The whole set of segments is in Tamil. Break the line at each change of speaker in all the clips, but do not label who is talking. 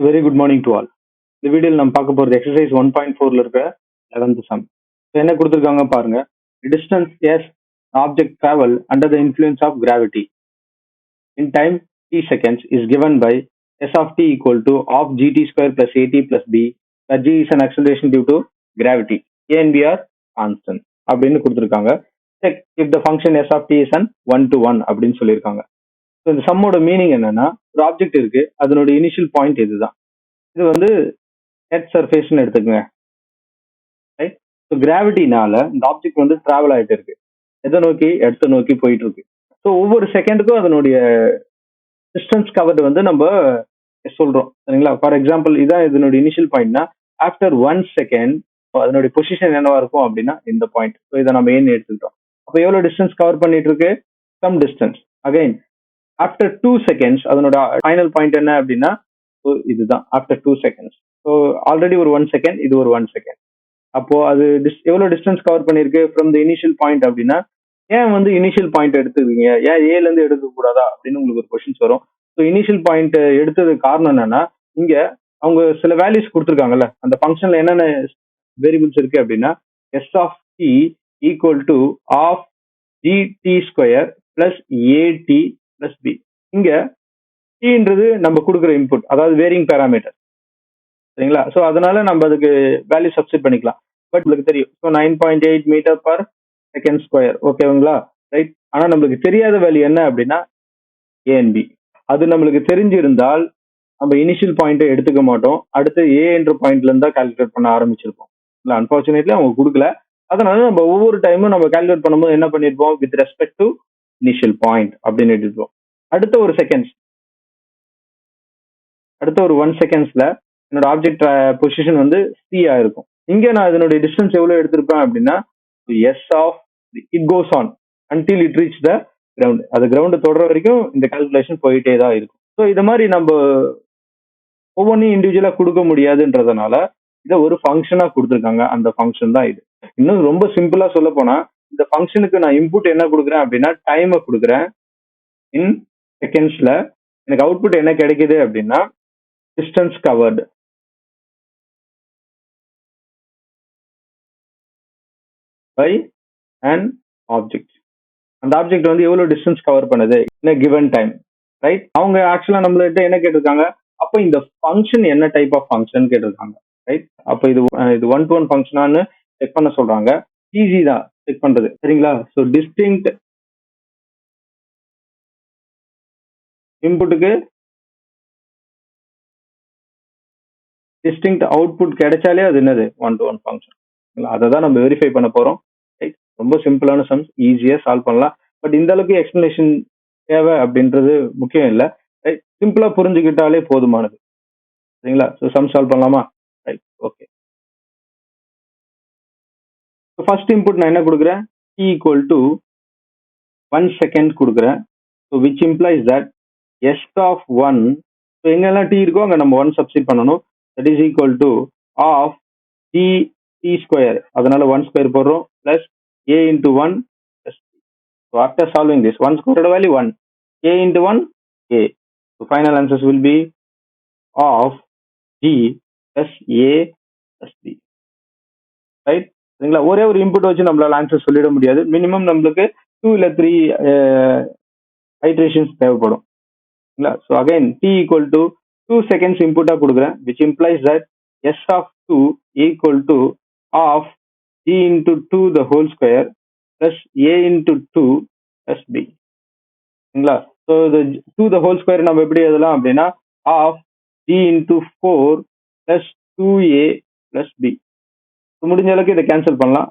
Very good morning to all. இந்த வீடியோவில் நம்ம பார்க்க போகிறது எக்ஸசைஸ் 1.4ல இருக்க 11th சம். என்ன கொடுத்துருக்காங்க பாருங்க. Distance s object travel under the influence of gravity in time t seconds is given by s of t equal to half gt square plus at plus b where g is an acceleration due to gravity. A and b are constant அப்படின்னு கொடுத்துருக்காங்க. Check if the function s of t is an 1-to-1 அப்படின்னு சொல்லியிருக்காங்க. ஸோ இந்த சம்மோட மீனிங் என்னன்னா, ஒரு ஆப்ஜெக்ட் இருக்கு, அதனோட இனிஷியல் பாயிண்ட் இதுதான். இது வந்து நெட் சர்ஃபேஸ்னு எடுத்துக்கங்க. ரைட். ஸோ கிராவிட்டினால இந்த ஆப்ஜெக்ட் வந்து டிராவல் ஆகிட்டு இருக்கு, எதை நோக்கி, இடத்தை நோக்கி போயிட்டு இருக்கு. ஸோ ஒவ்வொரு செகண்டுக்கும் அதனுடைய டிஸ்டன்ஸ் கவர்டு வந்து நம்ம சொல்றோம், சரிங்களா? ஃபார் எக்ஸாம்பிள் இதான் இதனுடைய இனிஷியல் பாயிண்ட்னா ஆஃப்டர் 1 செகண்ட் அதனுடைய பொசிஷன் என்னவா இருக்கும் அப்படின்னா இந்த பாயிண்ட். ஸோ இதை நம்ம ஏன்னு எடுத்துக்கிட்டோம். அப்போ எவ்வளோ டிஸ்டன்ஸ் கவர் பண்ணிட்டு இருக்கு? Sum distance. Again after 2 seconds அதனோட ஃபைனல் பாயிண்ட் என்ன அப்படின்னா இதுதான் ஆஃப்டர் 2 செகண்ட்ஸ். ஸோ ஆல்ரெடி ஒரு 1 செகண்ட், இது ஒரு 1 செகண்ட். அப்போ அது எவ்வளவு டிஸ்டன்ஸ் கவர் பண்ணிருக்கு ஃப்ரம் த இனிஷியல் பாயிண்ட் அப்படின்னா, ஏன் வந்து இனிஷியல் பாயிண்ட் எடுத்துக்கீங்க, ஏன் ஏல இருந்து எடுக்க கூடாதா அப்படின்னு உங்களுக்கு ஒரு கொஸ்டின்ஸ் வரும். ஸோ இனிஷியல் பாயிண்ட் எடுத்ததுக்கு காரணம் என்னன்னா, இங்க அவங்க சில வேல்யூஸ் கொடுத்துருக்காங்கல்ல, அந்த ஃபங்க்ஷன்ல என்னென்ன வேரியபிள்ஸ் இருக்கு அப்படின்னா s of t equal to half g t square plus a t plus b. இங்க ன்றது நம்ம கொடுக்குற இன்புட், அதாவது வேரியிங் பேராமீட்டர், சரிங்களா? ஸோ அதனால நம்ம அதுக்கு வேல்யூ சப்ஸ்டிட் பண்ணிக்கலாம். பட் உங்களுக்கு தெரியும், so 9.8 metre per second square, ஓகேங்களா? ரைட். ஆனால் நம்மளுக்கு தெரியாத வேல்யூ என்ன அப்படின்னா ஏஎன்பி. அது நம்மளுக்கு தெரிஞ்சிருந்தால் நம்ம இனிஷியல் பாயிண்ட்டை எடுத்துக்க மாட்டோம், அடுத்து ஏ என்ற பாயிண்ட்ல இருந்தா கால்குலேட் பண்ண ஆரம்பிச்சிருப்போம். இல்லை, அன்பார்ச்சுனேட்லி அவங்க கொடுக்கல. அதனால நம்ம ஒவ்வொரு டைமும் நம்ம கால்குலேட் பண்ணும்போது என்ன பண்ணிருப்போம், with respect to initial point அப்படின்னு எடுத்துப்போம். அடுத்த ஒரு 1 செகண்ட்ஸ்ல என்னோட ஆப்ஜெக்ட் பொசிஷன் வந்து சி ஆயிருக்கும். இங்க நான் இதனுடைய டிஸ்டன்ஸ் எவ்வளவு எடுத்திருப்பேன் அப்படின்னா s of it goes on until it reach the ground. அது கிரவுண்ட் தொடர வரைக்கும் இந்த கால்குலேஷன் போயிட்டே தான் இருக்கும். ஸோ இது மாதிரி நம்ம ஒவ்வொன்றையும் இண்டிவிஜுவலா கொடுக்க முடியாதுன்றதுனால இதை ஒரு ஃபங்க்ஷனா கொடுத்துருக்காங்க. அந்த ஃபங்க்ஷன் தான் இது. இன்னும் ரொம்ப சிம்பிளா சொல்ல போனா, இந்த ஃபங்க்ஷனுக்கு நான் இன்புட் என்ன கொடுக்குறேன் அப்படின்னா டைமை கொடுக்குறேன். இன் செகண்ட்ஸ்ல எனக்கு அவுட்புட் என்ன கிடைக்குது அப்படின்னா distance covered by an object. அந்த ஆப்ஜெக்ட் வந்து எவ்வளவு டிஸ்டன்ஸ் கவர் பண்ணுது in a given time, right? அவங்க ஆக்சுவலா நம்மள்ட்ட என்ன கேட்டிருக்காங்க, அப்போ இந்த ஃபங்க்ஷன் என்ன டைப் ஆஃப் ஃபங்க்ஷன் கேட்டிருக்காங்க, ரைட்? அப்போ இது 1-to-1 ஃபங்க்ஷனான்னு செக் பண்ண சொல்றாங்க. ஈஸி தான் செக் பண்றது, சரிங்களா? ஸோ டிஸ்டிங்க்ட் இன்புட்டுக்கு டிஸ்டிங்க்ட் அவுட்புட் கிடைச்சாலே அது என்னது 1-to-1 ஃபங்க்ஷன். அதை தான் நம்ம வெரிஃபை பண்ண போறோம். ரொம்ப சிம்பிளான சம்ஸ், ஈஸியா சால்வ் பண்ணலாம். பட் இந்த அளவுக்கு எக்ஸ்பிளனேஷன் தேவை அப்படின்றது முக்கியம் இல்லை. ரைட். சிம்பிளா புரிஞ்சுக்கிட்டாலே போதுமானது, சரிங்களா? ஸோ சம் சால்வ் பண்ணலாமா? Right, okay. ஃபர்ஸ்ட் இன்புட் நான் என்ன கொடுக்குறேன், t ஈக்குவல் டு 1 செகண்ட் கொடுக்குறேன். So which implies that s of 1, so எங்கெல்லாம் t இருக்கோ அங்கே நம்ம 1 சப்ஸ்டிட் பண்ணணும். That is equal to half t square, அதனால 1 ஸ்கொயர் போடுறோம், plus a into 1 plus b. So after solving this, 1 squared value 1, a into 1 a. So final answers will be of g plus a plus b, right? சரிங்களா? ஒரே ஒரு இன்புட் வச்சு நம்மளால ஆன்சர் சொல்லிட முடியாது. மினிமம் நம்மளுக்கு 2 இல்ல 3 ஐட்ரேஷன்ஸ் தேவைப்படும். So again t equal to 2 seconds இன்புட்டா கொடுக்குறேன், which implies that s of 2 equal to of g into 2 the whole square plus a into 2 plus b. சரிங்களா? ஸோ இந்த 2 the whole square நம்ம எப்படி எழுதலாம் அப்படின்னா of g into 4 plus 2a plus b. முடிஞ்ச அளவுக்கு இதை கேன்சல் பண்ணலாம்.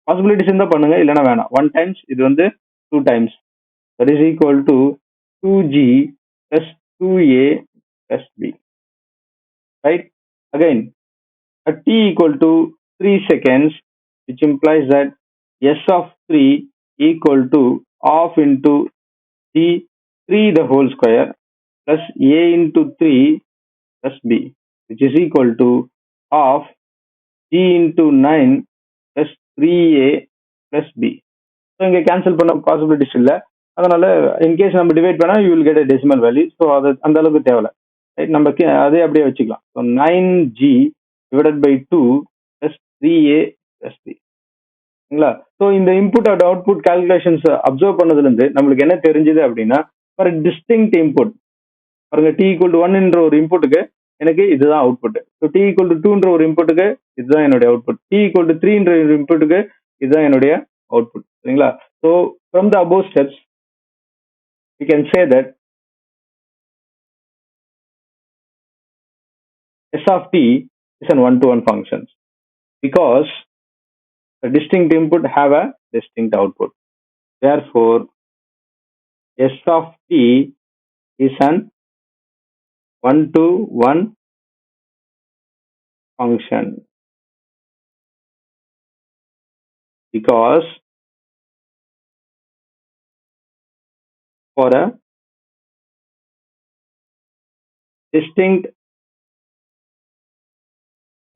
பாசிபிலிட்டிஸ் இருந்தால் பண்ணுங்க, இல்லைன்னா வேணாம். 1 டைம்ஸ் இது வந்து 2 times, that is equal to 2g plus 2a plus b, right? Again at t equal to 3 seconds, which implies that s of 3 equal to half into g 3 the whole square plus a into 3 plus b, which is equal to half g into 9 plus 3a plus b. So இங்கே கேன்சல் பண்ண பாசிபிலிட்டிஸ் இல்லை. அதனால இன்கேஸ் நம்ம டிவைட் பண்ணால் you will get a decimal value. So அது அந்த அளவுக்கு தேவையில்ல. ரைட், நம்ம அதே அப்படியே வச்சுக்கலாம். So 9G divided by 2 plus 3A plus 3. சரிங்களா? ஸோ இந்த input and output calculations observe பண்ணதுலேருந்து நம்மளுக்கு என்ன தெரிஞ்சுது அப்படின்னா, ஃபார் டிஸ்டிங்க்ட் இன்புட் பாருங்க, t ஈக்குவல் டு 1ன்ற ஒரு இன்புட்டுக்கு எனக்கு இதுதான் output. So t equal to 2ன்ற ஒரு இன்புட்டுக்கு இதுதான் என்னுடைய அவுட்புட். t ஈக்குவல் டு 3ன்ற ஒரு இன்புட்டுக்கு இதுதான் என்னுடைய அவுட்புட். சரிங்களா? So from the above steps we can say that s of t is an one-to-one function because the distinct input have a distinct output. Therefore, s of t is an one-to-one function because for a distinct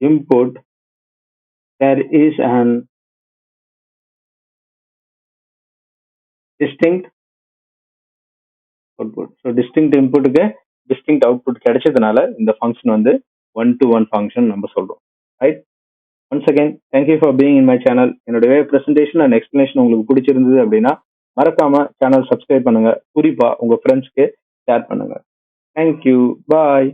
input there is an distinct output. So distinct இன்புட்டுக்கு டிஸ்டிங்க்ட் அவுட்புட் கிடைச்சதுனால இந்த ஃபங்க்ஷன் வந்து ஒன் டு ஒன் ஃபங்க்ஷன் நம்ம சொல்றோம். Right, once again thank you for being in my channel. என்னுடைய ப்ரெசன்டேஷன் அண்ட் எக்ஸ்பிளனேஷன் உங்களுக்கு பிடிச்சிருந்தது அப்படின்னா மறக்காம சேனல் சப்ஸ்கிரைப் பண்ணுங்க, குறிப்பா உங்க ஃப்ரெண்ட்ஸ்க்கு ஷேர் பண்ணுங்க. தேங்க்யூ, பாய்.